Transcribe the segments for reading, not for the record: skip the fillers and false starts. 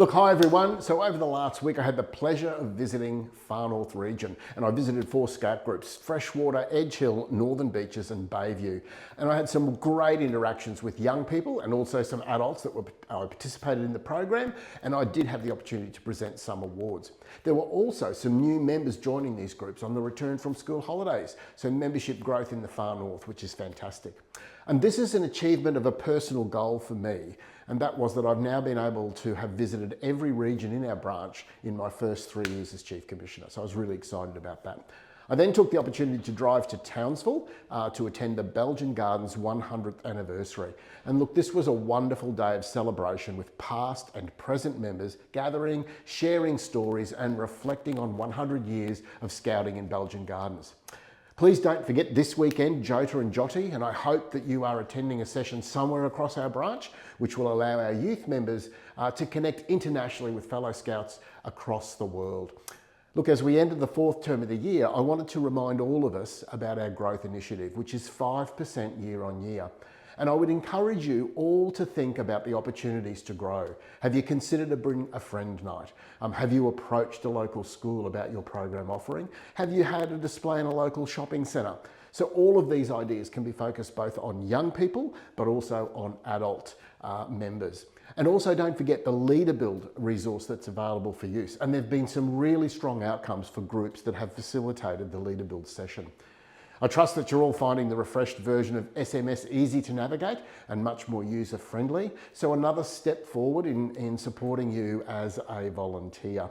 Look, hi everyone. So over the last week I had the pleasure of visiting Far North Region, and I visited 4 scout groups: Freshwater, Edge Hill, Northern Beaches and Bayview. And I had some great interactions with young people and also some adults that participated in the program, and I did have the opportunity to present some awards. There were also some new members joining these groups on the return from school holidays, so membership growth in the Far North, which is fantastic. And this is an achievement of a personal goal for me, and that was that I've now been able to have visited every region in our branch in my first 3 years as Chief Commissioner, so I was really excited about that. I then took the opportunity to drive to Townsville to attend the Belgian Gardens 100th anniversary. And look, this was a wonderful day of celebration with past and present members gathering, sharing stories and reflecting on 100 years of scouting in Belgian Gardens. Please don't forget this weekend, Jota and Jotty, and I hope that you are attending a session somewhere across our branch, which will allow our youth members to connect internationally with fellow scouts across the world. Look, as we enter the 4th term of the year, I wanted to remind all of us about our growth initiative, which is 5% year on year. And I would encourage you all to think about the opportunities to grow. Have you considered a Bring a Friend night? Have you approached a local school about your program offering? Have you had a display in a local shopping centre? So all of these ideas can be focused both on young people, but also on adult members. And also don't forget the Leader Build resource that's available for use. And there've been some really strong outcomes for groups that have facilitated the Leader Build session. I trust that you're all finding the refreshed version of SMS easy to navigate and much more user-friendly. So another step forward in supporting you as a volunteer.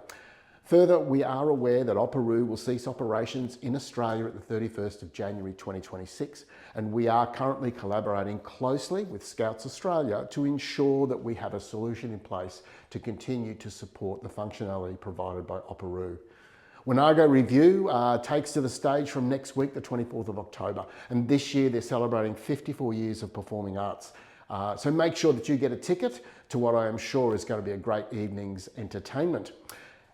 Further, we are aware that Operoo will cease operations in Australia at the 31st of January 2026, and we are currently collaborating closely with Scouts Australia to ensure that we have a solution in place to continue to support the functionality provided by Operoo. Winago Review takes to the stage from next week, the 24th of October. And this year they're celebrating 54 years of performing arts. So make sure that you get a ticket to what I am sure is going to be a great evening's entertainment.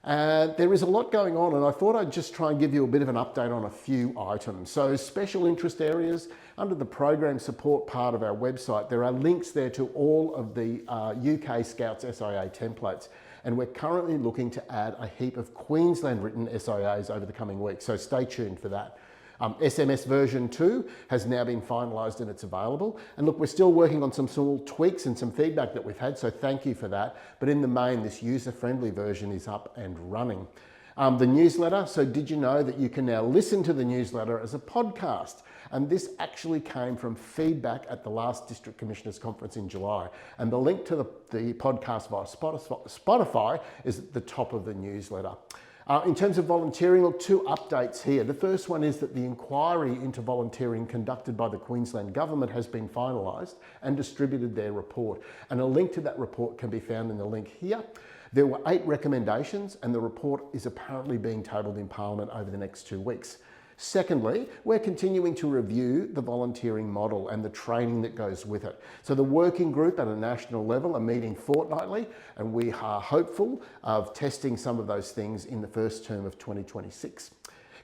There is a lot going on, and I thought I'd just try and give you a bit of an update on a few items. So special interest areas, under the program support part of our website, there are links there to all of the UK Scouts SIA templates. And we're currently looking to add a heap of Queensland written SIAs over the coming weeks, so stay tuned for that. SMS version 2 has now been finalised and it's available. And look, we're still working on some small tweaks and some feedback that we've had, so thank you for that. But in the main, this user-friendly version is up and running. The newsletter, so did you know that you can now listen to the newsletter as a podcast? And this actually came from feedback at the last District Commissioners Conference in July. And the link to the podcast via Spotify is at the top of the newsletter. In terms of volunteering, look, 2 updates here. The first one is that the inquiry into volunteering conducted by the Queensland Government has been finalised and distributed their report. And a link to that report can be found in the link here. There were 8 recommendations, and the report is apparently being tabled in Parliament over the next 2 weeks. Secondly, we're continuing to review the volunteering model and the training that goes with it. So the working group at a national level are meeting fortnightly, and we are hopeful of testing some of those things in the first term of 2026.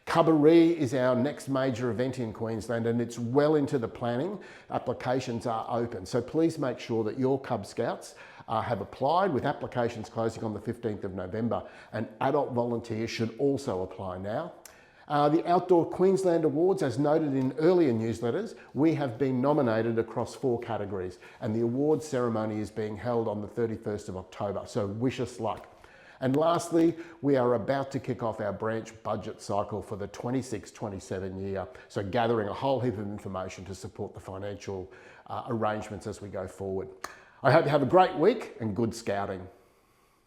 Cubbaree is our next major event in Queensland, and it's well into the planning. Applications are open, so please make sure that your Cub Scouts have applied, with applications closing on the 15th of November, and adult volunteers should also apply now. The Outdoor Queensland Awards, as noted in earlier newsletters, we have been nominated across 4 categories, and the awards ceremony is being held on the 31st of October, so wish us luck. And lastly, we are about to kick off our branch budget cycle for the 26-27 year, so gathering a whole heap of information to support the financial arrangements as we go forward. I hope you have a great week and good scouting.